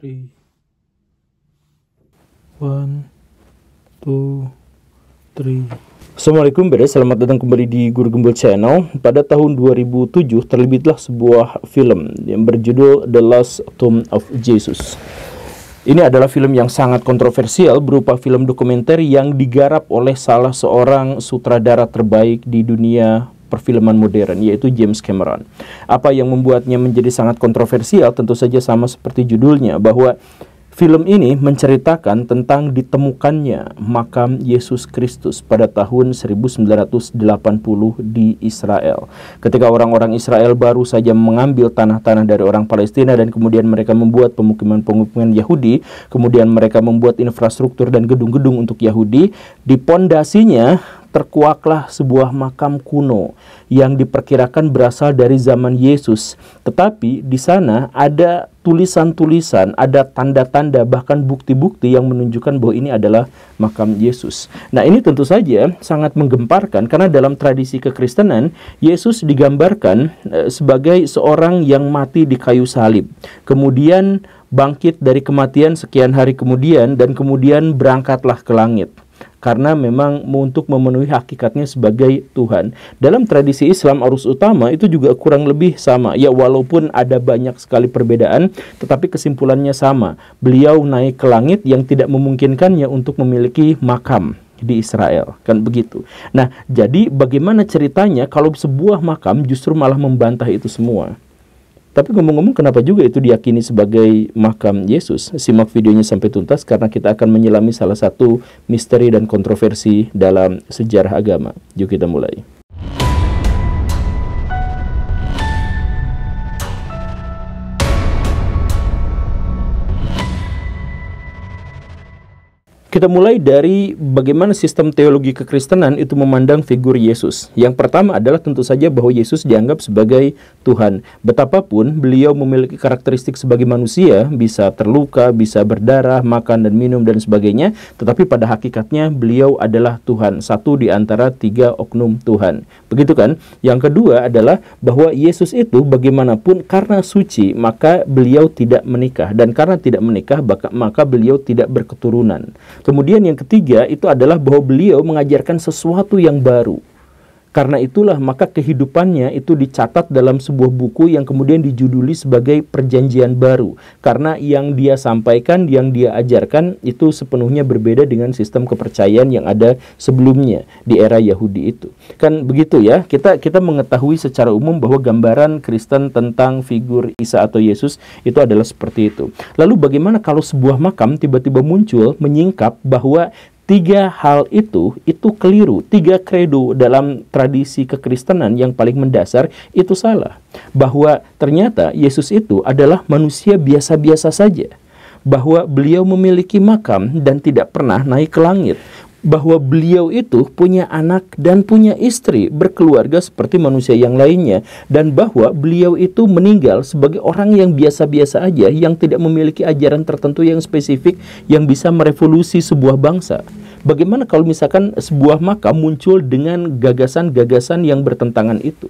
Three, one, two, three. Assalamualaikum selamat datang kembali di Guru Gembel Channel. Pada tahun 2007 terbitlah sebuah film yang berjudul The Lost Tomb of Jesus. Ini adalah film yang sangat kontroversial, berupa film dokumenter yang digarap oleh salah seorang sutradara terbaik di dunia perfilman modern, yaitu James Cameron. Apa yang membuatnya menjadi sangat kontroversial? Tentu saja sama seperti judulnya, bahwa film ini menceritakan tentang ditemukannya makam Yesus Kristus pada tahun 1980 di Israel. Ketika orang-orang Israel baru saja mengambil tanah-tanah dari orang Palestina dan kemudian mereka membuat pemukiman-pemukiman Yahudi, kemudian mereka membuat infrastruktur dan gedung-gedung untuk Yahudi, di pondasinya terkuaklah sebuah makam kuno yang diperkirakan berasal dari zaman Yesus. Tetapi di sana ada tulisan-tulisan, ada tanda-tanda, bahkan bukti-bukti yang menunjukkan bahwa ini adalah makam Yesus. Nah, ini tentu saja sangat menggemparkan karena dalam tradisi kekristenan, Yesus digambarkan sebagai seorang yang mati di kayu salib. Kemudian bangkit dari kematian sekian hari kemudian dan kemudian berangkatlah ke langit. Karena memang untuk memenuhi hakikatnya sebagai Tuhan. Dalam tradisi Islam arus utama itu juga kurang lebih sama. Ya, walaupun ada banyak sekali perbedaan, tetapi kesimpulannya sama. Beliau naik ke langit yang tidak memungkinkannya untuk memiliki makam di Israel, kan begitu. Nah, jadi bagaimana ceritanya kalau sebuah makam justru malah membantah itu semua? Tapi ngomong-ngomong, kenapa juga itu diyakini sebagai makam Yesus? Simak videonya sampai tuntas karena kita akan menyelami salah satu misteri dan kontroversi dalam sejarah agama. Yuk kita mulai. Kita mulai dari bagaimana sistem teologi kekristenan itu memandang figur Yesus. Yang pertama adalah tentu saja bahwa Yesus dianggap sebagai Tuhan. Betapapun beliau memiliki karakteristik sebagai manusia, bisa terluka, bisa berdarah, makan dan minum dan sebagainya, tetapi pada hakikatnya beliau adalah Tuhan, satu di antara tiga oknum Tuhan. Begitu kan? Yang kedua adalah bahwa Yesus itu bagaimanapun karena suci, maka beliau tidak menikah, dan karena tidak menikah maka beliau tidak berketurunan. Kemudian yang ketiga itu adalah bahwa beliau mengajarkan sesuatu yang baru. Karena itulah maka kehidupannya itu dicatat dalam sebuah buku yang kemudian dijuduli sebagai Perjanjian Baru. Karena yang dia sampaikan, yang dia ajarkan itu sepenuhnya berbeda dengan sistem kepercayaan yang ada sebelumnya di era Yahudi itu. Kan begitu ya, kita mengetahui secara umum bahwa gambaran Kristen tentang figur Isa atau Yesus itu adalah seperti itu. Lalu bagaimana kalau sebuah makam tiba-tiba muncul menyingkap bahwa tiga hal itu keliru. Tiga kredo dalam tradisi kekristenan yang paling mendasar itu salah. Bahwa ternyata Yesus itu adalah manusia biasa-biasa saja. Bahwa beliau memiliki makam dan tidak pernah naik ke langit. Bahwa beliau itu punya anak dan punya istri, berkeluarga seperti manusia yang lainnya, dan bahwa beliau itu meninggal sebagai orang yang biasa-biasa aja, yang tidak memiliki ajaran tertentu yang spesifik yang bisa merevolusi sebuah bangsa. Bagaimana kalau misalkan sebuah makam muncul dengan gagasan-gagasan yang bertentangan itu?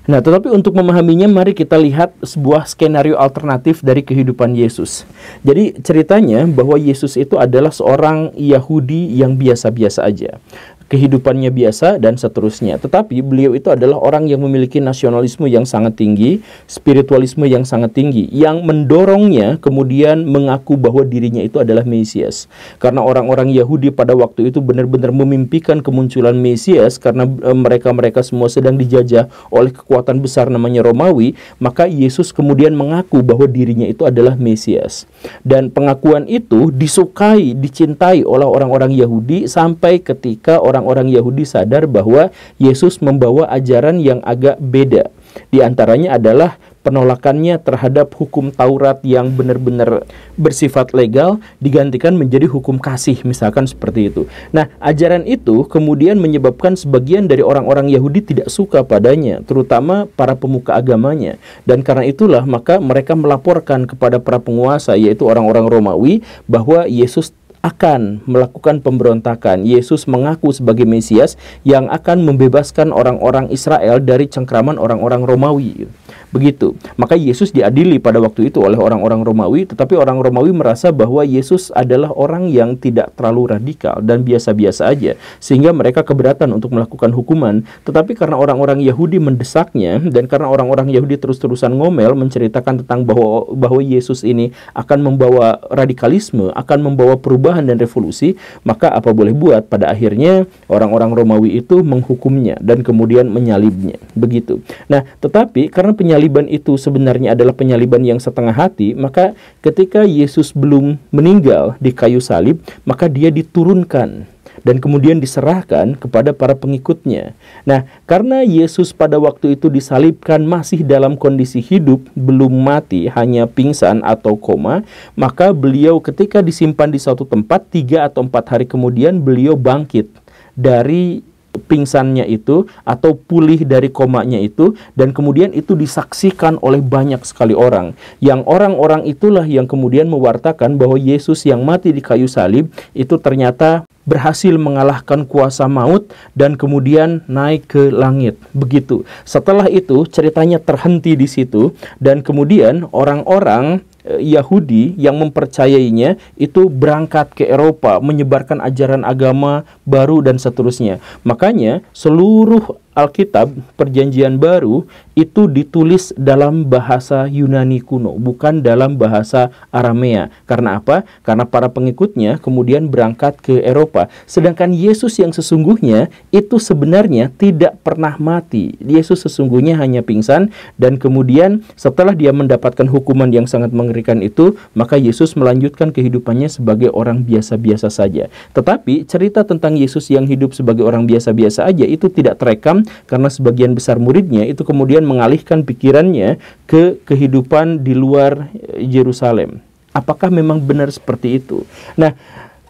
Nah, tetapi untuk memahaminya, mari kita lihat sebuah skenario alternatif dari kehidupan Yesus. Jadi ceritanya bahwa Yesus itu adalah seorang Yahudi yang biasa-biasa aja. Kehidupannya biasa dan seterusnya. Tetapi beliau itu adalah orang yang memiliki nasionalisme yang sangat tinggi, spiritualisme yang sangat tinggi, yang mendorongnya kemudian mengaku bahwa dirinya itu adalah Mesias. Karena orang-orang Yahudi pada waktu itu benar-benar memimpikan kemunculan Mesias karena mereka semua sedang dijajah oleh kekuatan besar namanya Romawi, maka Yesus kemudian mengaku bahwa dirinya itu adalah Mesias. Dan pengakuan itu disukai, dicintai oleh orang-orang Yahudi sampai ketika orang-orang Yahudi sadar bahwa Yesus membawa ajaran yang agak beda. Di antaranya adalah penolakannya terhadap hukum Taurat yang benar-benar bersifat legal digantikan menjadi hukum kasih, misalkan seperti itu. Nah, ajaran itu kemudian menyebabkan sebagian dari orang-orang Yahudi tidak suka padanya, terutama para pemuka agamanya. Dan karena itulah maka mereka melaporkan kepada para penguasa, yaitu orang-orang Romawi, bahwa Yesus akan melakukan pemberontakan. Yesus mengaku sebagai Mesias yang akan membebaskan orang-orang Israel dari cengkraman orang-orang Romawi. Begitu. Maka Yesus diadili pada waktu itu oleh orang-orang Romawi, tetapi orang Romawi merasa bahwa Yesus adalah orang yang tidak terlalu radikal dan biasa-biasa aja, sehingga mereka keberatan untuk melakukan hukuman. Tetapi karena orang-orang Yahudi mendesaknya, dan karena orang-orang Yahudi terus-terusan ngomel menceritakan tentang bahwa Yesus ini akan membawa radikalisme, akan membawa perubahan dan revolusi, maka apa boleh buat, pada akhirnya orang-orang Romawi itu menghukumnya dan kemudian menyalibnya. Begitu. Nah, tetapi karena penyaliban itu sebenarnya adalah penyaliban yang setengah hati, maka ketika Yesus belum meninggal di kayu salib, maka dia diturunkan dan kemudian diserahkan kepada para pengikutnya. Nah, karena Yesus pada waktu itu disalibkan masih dalam kondisi hidup, belum mati, hanya pingsan atau koma, maka beliau ketika disimpan di suatu tempat, 3 atau 4 hari kemudian beliau bangkit dari pingsannya itu atau pulih dari komanya itu, dan kemudian itu disaksikan oleh banyak sekali orang. Yang orang-orang itulah yang kemudian mewartakan bahwa Yesus yang mati di kayu salib itu ternyata berhasil mengalahkan kuasa maut dan kemudian naik ke langit. Begitu. Setelah itu ceritanya terhenti di situ, dan kemudian orang-orang Yahudi yang mempercayainya itu berangkat ke Eropa menyebarkan ajaran agama baru dan seterusnya. Makanya seluruh Alkitab Perjanjian Baru itu ditulis dalam bahasa Yunani kuno, bukan dalam bahasa Aramea. Karena apa? Karena para pengikutnya kemudian berangkat ke Eropa. Sedangkan Yesus yang sesungguhnya itu sebenarnya tidak pernah mati. Yesus sesungguhnya hanya pingsan, dan kemudian setelah dia mendapatkan hukuman yang sangat mengerikan itu, maka Yesus melanjutkan kehidupannya sebagai orang biasa-biasa saja. Tetapi cerita tentang Yesus yang hidup sebagai orang biasa-biasa aja itu tidak terekam, karena sebagian besar muridnya itu kemudian mengalihkan pikirannya ke kehidupan di luar Yerusalem. Apakah memang benar seperti itu? Nah,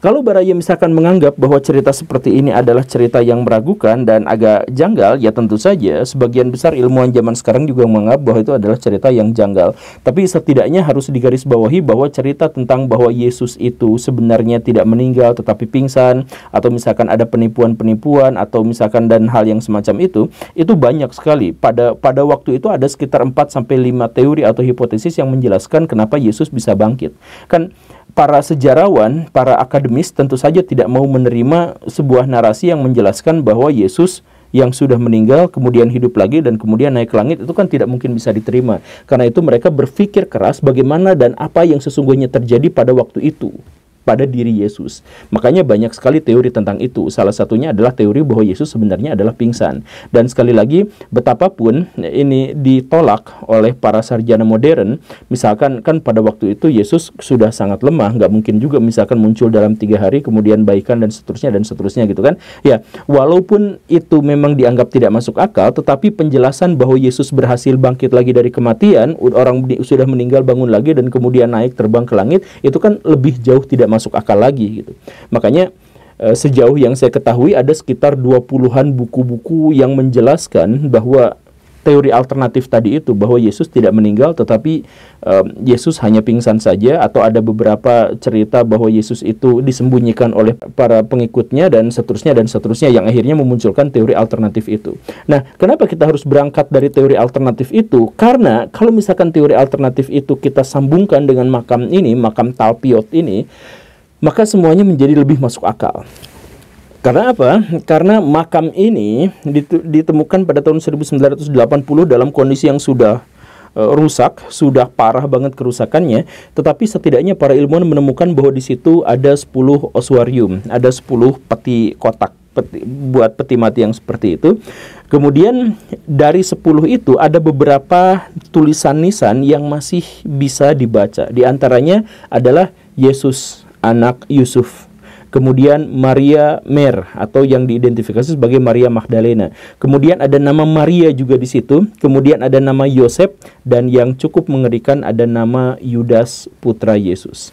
kalau Baraya misalkan menganggap bahwa cerita seperti ini adalah cerita yang meragukan dan agak janggal, ya tentu saja sebagian besar ilmuwan zaman sekarang juga menganggap bahwa itu adalah cerita yang janggal. Tapi setidaknya harus digarisbawahi bahwa cerita tentang bahwa Yesus itu sebenarnya tidak meninggal tetapi pingsan, atau misalkan ada penipuan-penipuan, atau misalkan dan hal yang semacam itu banyak sekali. Pada waktu itu ada sekitar 4-5 teori atau hipotesis yang menjelaskan kenapa Yesus bisa bangkit. Kan para sejarawan, para akademis tentu saja tidak mau menerima sebuah narasi yang menjelaskan bahwa Yesus yang sudah meninggal kemudian hidup lagi dan kemudian naik ke langit. Itu kan tidak mungkin bisa diterima. Karena itu mereka berpikir keras bagaimana dan apa yang sesungguhnya terjadi pada waktu itu pada diri Yesus. Makanya banyak sekali teori tentang itu. Salah satunya adalah teori bahwa Yesus sebenarnya adalah pingsan. Dan sekali lagi, betapapun ini ditolak oleh para sarjana modern, misalkan kan pada waktu itu Yesus sudah sangat lemah, nggak mungkin juga misalkan muncul dalam 3 hari kemudian baikan dan seterusnya gitu kan. Ya, walaupun itu memang dianggap tidak masuk akal, tetapi penjelasan bahwa Yesus berhasil bangkit lagi dari kematian, orang sudah meninggal bangun lagi dan kemudian naik terbang ke langit, itu kan lebih jauh tidak masuk akal lagi gitu. Makanya sejauh yang saya ketahui ada sekitar 20-an buku-buku yang menjelaskan bahwa teori alternatif tadi itu, bahwa Yesus tidak meninggal tetapi Yesus hanya pingsan saja, atau ada beberapa cerita bahwa Yesus itu disembunyikan oleh para pengikutnya dan seterusnya yang akhirnya memunculkan teori alternatif itu. Nah, kenapa kita harus berangkat dari teori alternatif itu? Karena kalau misalkan teori alternatif itu kita sambungkan dengan makam ini, makam Talpiot ini, maka semuanya menjadi lebih masuk akal. Karena apa? Karena makam ini ditemukan pada tahun 1980 dalam kondisi yang sudah rusak, sudah parah banget kerusakannya, tetapi setidaknya para ilmuwan menemukan bahwa di situ ada 10 ossuarium, ada 10 peti kotak, buat peti mati yang seperti itu. Kemudian dari 10 itu ada beberapa tulisan nisan yang masih bisa dibaca. Di antaranya adalah Yesus anak Yusuf. Kemudian Maria Mer, atau yang diidentifikasi sebagai Maria Magdalena. Kemudian ada nama Maria juga di situ. Kemudian ada nama Yosef, dan yang cukup mengerikan ada nama Yudas putra Yesus.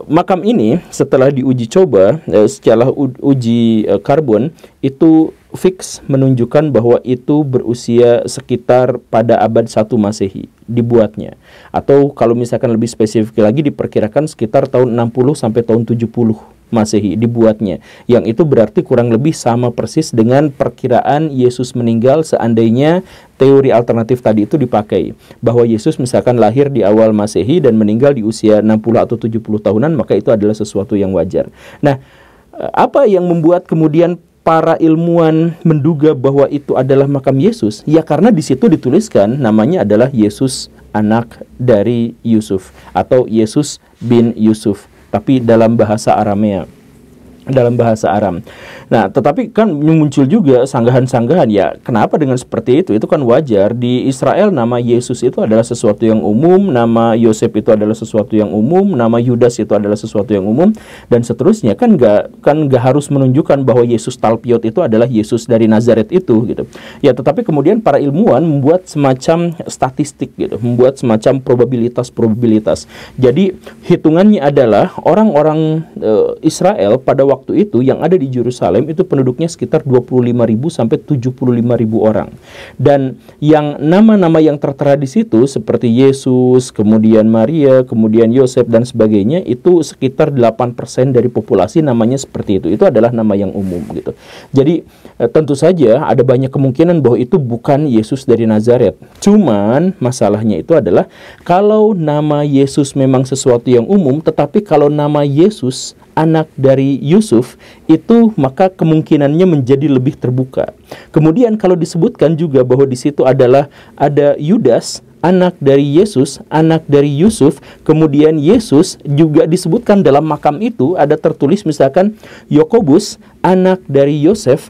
Makam ini setelah diuji coba secara uji karbon itu fix menunjukkan bahwa itu berusia sekitar pada abad 1 Masehi dibuatnya. Atau kalau misalkan lebih spesifik lagi diperkirakan sekitar tahun 60 sampai tahun 70 Masehi dibuatnya. Yang itu berarti kurang lebih sama persis dengan perkiraan Yesus meninggal seandainya teori alternatif tadi itu dipakai. Bahwa Yesus misalkan lahir di awal Masehi dan meninggal di usia 60 atau 70 tahunan, maka itu adalah sesuatu yang wajar. Nah, apa yang membuat kemudian para ilmuwan menduga bahwa itu adalah makam Yesus? Ya karena di situ dituliskan namanya adalah Yesus anak dari Yusuf atau Yesus bin Yusuf, tapi dalam bahasa Aramea, dalam bahasa Aram. Nah, tetapi kan muncul juga sanggahan-sanggahan, ya kenapa dengan seperti itu? Itu kan wajar. Di Israel nama Yesus itu adalah sesuatu yang umum, nama Yosef itu adalah sesuatu yang umum, nama Yudas itu adalah sesuatu yang umum, dan seterusnya. Kan nggak harus menunjukkan bahwa Yesus Talpiot itu adalah Yesus dari Nazaret itu gitu. Ya, tetapi kemudian para ilmuwan membuat semacam statistik gitu, membuat semacam probabilitas. Jadi hitungannya adalah orang-orang Israel pada waktu itu yang ada di Yerusalem itu penduduknya sekitar 25.000 sampai 75.000 orang. Dan yang nama-nama yang tertera di situ seperti Yesus, kemudian Maria, kemudian Yosef dan sebagainya itu sekitar 8% dari populasi namanya seperti itu. Itu adalah nama yang umum gitu. Jadi tentu saja ada banyak kemungkinan bahwa itu bukan Yesus dari Nazaret. Cuman masalahnya itu adalah kalau nama Yesus memang sesuatu yang umum, tetapi kalau nama Yesus anak dari Yusuf itu maka kemungkinannya menjadi lebih terbuka. Kemudian kalau disebutkan juga bahwa di situ adalah ada Yudas anak dari Yesus, anak dari Yusuf, kemudian Yesus juga disebutkan dalam makam itu ada tertulis misalkan Yakobus anak dari Yosef,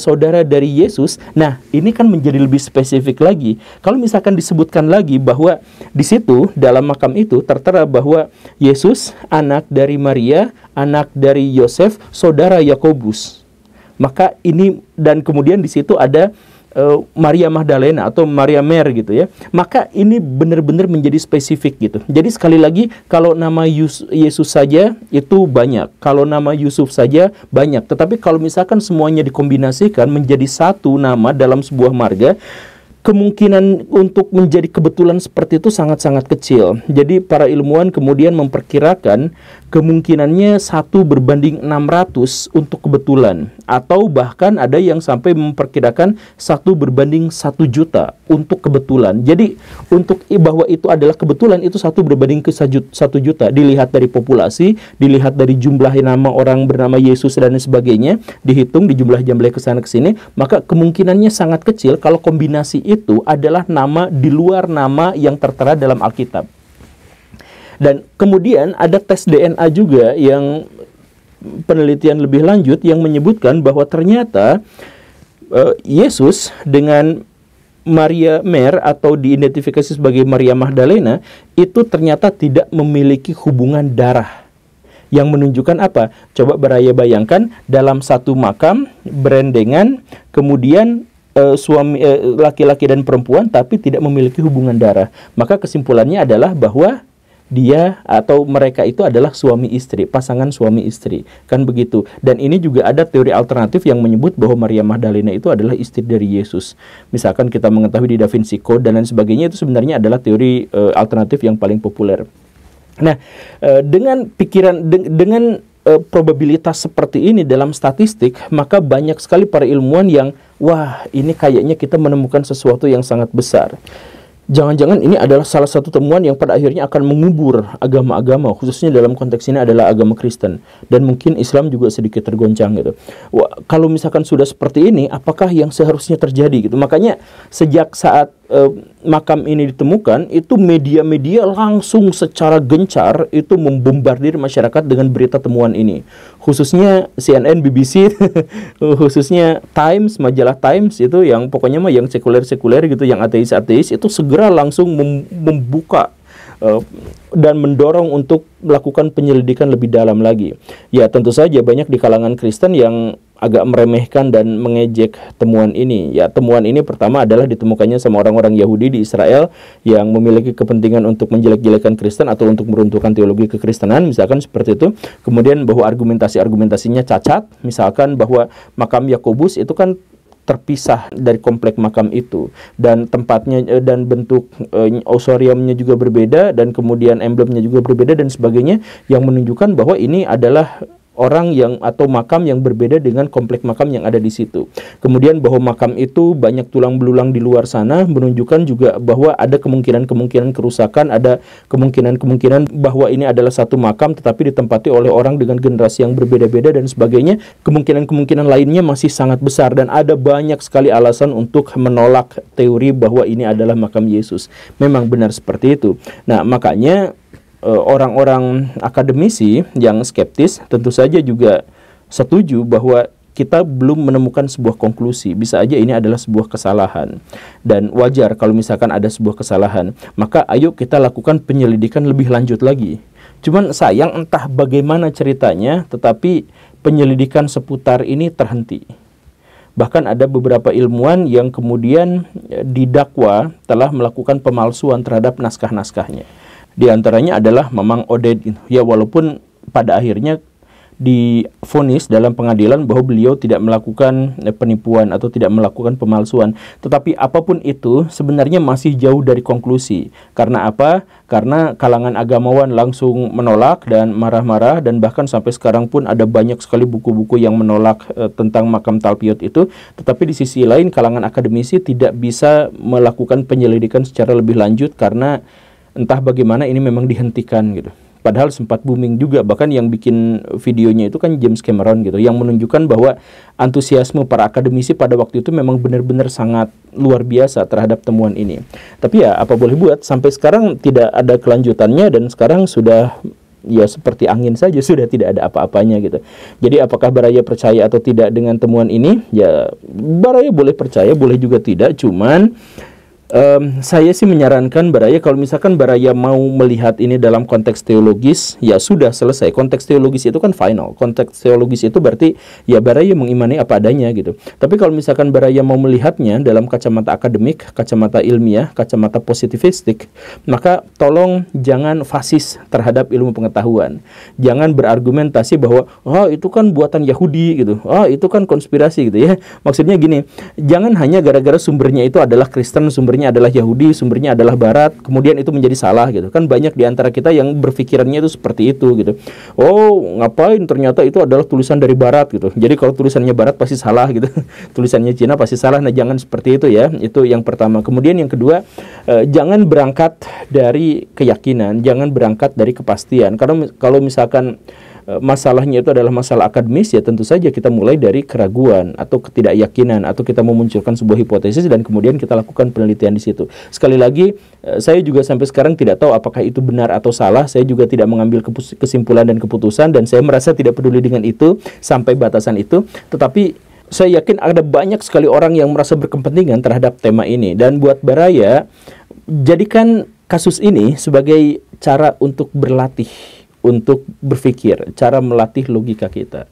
saudara dari Yesus. Nah, ini kan menjadi lebih spesifik lagi. Kalau misalkan disebutkan lagi bahwa di situ dalam makam itu tertera bahwa Yesus anak dari Maria, anak dari Yosef, saudara Yakobus. Maka ini, dan kemudian di situ ada Maria Magdalena atau Maria Mer gitu ya. Maka ini benar-benar menjadi spesifik gitu. Jadi sekali lagi, kalau nama Yesus saja itu banyak, kalau nama Yusuf saja banyak. Tetapi kalau misalkan semuanya dikombinasikan menjadi satu nama dalam sebuah marga, kemungkinan untuk menjadi kebetulan seperti itu sangat-sangat kecil. Jadi para ilmuwan kemudian memperkirakan kemungkinannya 1/600 untuk kebetulan. Atau bahkan ada yang sampai memperkirakan 1/1 juta untuk kebetulan. Jadi untuk bahwa itu adalah kebetulan itu 1/1 juta. Dilihat dari populasi, dilihat dari jumlah nama orang bernama Yesus dan sebagainya, dihitung, dijumlah-jumlah ke sana ke sini, maka kemungkinannya sangat kecil kalau kombinasi itu adalah nama di luar nama yang tertera dalam Alkitab. Dan kemudian ada tes DNA juga yang penelitian lebih lanjut yang menyebutkan bahwa ternyata Yesus dengan Maria Mer atau diidentifikasi sebagai Maria Magdalena itu ternyata tidak memiliki hubungan darah. Yang menunjukkan apa? Coba bayangkan dalam satu makam berendengan, kemudian suami laki-laki dan perempuan tapi tidak memiliki hubungan darah. Maka kesimpulannya adalah bahwa dia atau mereka itu adalah suami istri, pasangan suami istri, kan begitu. Dan ini juga ada teori alternatif yang menyebut bahwa Maria Magdalena itu adalah istri dari Yesus. Misalkan kita mengetahui di Da Vinci Code dan lain sebagainya, itu sebenarnya adalah teori alternatif yang paling populer. Nah, dengan pikiran dengan probabilitas seperti ini dalam statistik, maka banyak sekali para ilmuwan yang wah, ini kayaknya kita menemukan sesuatu yang sangat besar. Jangan-jangan ini adalah salah satu temuan yang pada akhirnya akan mengubur agama-agama, khususnya dalam konteks ini adalah agama Kristen, dan mungkin Islam juga sedikit tergoncang gitu. Wah, kalau misalkan sudah seperti ini, apakah yang seharusnya terjadi gitu? Makanya sejak saat makam ini ditemukan, itu media-media langsung secara gencar itu membombardir masyarakat dengan berita temuan ini. Khususnya CNN, BBC, khususnya Times, majalah Times itu yang pokoknya mah yang sekuler-sekuler gitu, yang ateis-ateis itu segera langsung membuka dan mendorong untuk melakukan penyelidikan lebih dalam lagi. Ya tentu saja banyak di kalangan Kristen yang agak meremehkan dan mengejek temuan ini. Ya temuan ini pertama adalah ditemukannya sama orang-orang Yahudi di Israel yang memiliki kepentingan untuk menjelek-jelekan Kristen atau untuk meruntuhkan teologi kekristenan, misalkan seperti itu. Kemudian bahwa argumentasinya cacat, misalkan bahwa makam Yakobus itu kan terpisah dari komplek makam itu, dan tempatnya dan bentuk ausoriumnya juga berbeda, dan kemudian emblemnya juga berbeda dan sebagainya, yang menunjukkan bahwa ini adalah orang yang atau makam yang berbeda dengan komplek makam yang ada di situ. Kemudian bahwa makam itu banyak tulang belulang di luar sana menunjukkan juga bahwa ada kemungkinan kerusakan, ada kemungkinan bahwa ini adalah satu makam tetapi ditempati oleh orang dengan generasi yang berbeda-beda dan sebagainya. Kemungkinan lainnya masih sangat besar dan ada banyak sekali alasan untuk menolak teori bahwa ini adalah makam Yesus. Memang benar seperti itu. Nah, makanya orang-orang akademisi yang skeptis tentu saja juga setuju bahwa kita belum menemukan sebuah konklusi. Bisa aja ini adalah sebuah kesalahan. Dan wajar kalau misalkan ada sebuah kesalahan. Maka ayo kita lakukan penyelidikan lebih lanjut lagi. Cuman sayang entah bagaimana ceritanya, tetapi penyelidikan seputar ini terhenti. Bahkan ada beberapa ilmuwan yang kemudian didakwa telah melakukan pemalsuan terhadap naskah-naskahnya. Di antaranya adalah Mamang Oded. Ya, walaupun pada akhirnya divonis dalam pengadilan bahwa beliau tidak melakukan penipuan atau tidak melakukan pemalsuan. Tetapi apapun itu sebenarnya masih jauh dari konklusi. Karena apa? Karena kalangan agamawan langsung menolak dan marah-marah, dan bahkan sampai sekarang pun ada banyak sekali buku-buku yang menolak tentang makam Talpiot itu. Tetapi di sisi lain kalangan akademisi tidak bisa melakukan penyelidikan secara lebih lanjut karena entah bagaimana ini memang dihentikan gitu. Padahal sempat booming juga, bahkan yang bikin videonya itu kan James Cameron gitu, yang menunjukkan bahwa antusiasme para akademisi pada waktu itu memang benar-benar sangat luar biasa terhadap temuan ini. Tapi ya apa boleh buat, sampai sekarang tidak ada kelanjutannya dan sekarang sudah ya seperti angin saja, sudah tidak ada apa-apanya gitu. Jadi apakah Baraya percaya atau tidak dengan temuan ini? Ya Baraya boleh percaya, boleh juga tidak, cuman saya sih menyarankan Baraya, kalau misalkan Baraya mau melihat ini dalam konteks teologis, ya sudah selesai. Konteks teologis itu kan final. Konteks teologis itu berarti ya Baraya mengimani apa adanya gitu. Tapi kalau misalkan Baraya mau melihatnya dalam kacamata akademik, kacamata ilmiah, kacamata positivistik, maka tolong jangan fasis terhadap ilmu pengetahuan. Jangan berargumentasi bahwa itu kan buatan Yahudi gitu. Itu kan konspirasi gitu ya. Maksudnya gini, jangan hanya gara-gara sumbernya itu adalah Kristen, sumbernya adalah Yahudi, sumbernya adalah Barat, kemudian itu menjadi salah gitu. Kan banyak di antara kita yang berpikirannya itu seperti itu gitu. Ngapain ternyata itu adalah tulisan dari Barat gitu. Jadi kalau tulisannya Barat pasti salah gitu. Tulisannya Cina pasti salah. Nah, jangan seperti itu ya. Itu yang pertama. Kemudian yang kedua, jangan berangkat dari keyakinan, jangan berangkat dari kepastian. Karena kalau misalkan masalahnya itu adalah masalah akademis, ya tentu saja kita mulai dari keraguan atau ketidakyakinan, atau kita memunculkan sebuah hipotesis dan kemudian kita lakukan penelitian di situ. Sekali lagi, saya juga sampai sekarang tidak tahu apakah itu benar atau salah. Saya juga tidak mengambil kesimpulan dan keputusan, dan saya merasa tidak peduli dengan itu sampai batasan itu. Tetapi saya yakin ada banyak sekali orang yang merasa berkepentingan terhadap tema ini. Dan buat Baraya, jadikan kasus ini sebagai cara untuk berlatih, untuk berpikir, cara melatih logika kita.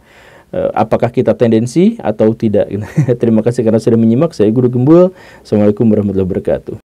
Apakah kita tendensi atau tidak? Terima kasih karena sudah menyimak. Saya Guru Gembul. Assalamualaikum warahmatullahi wabarakatuh.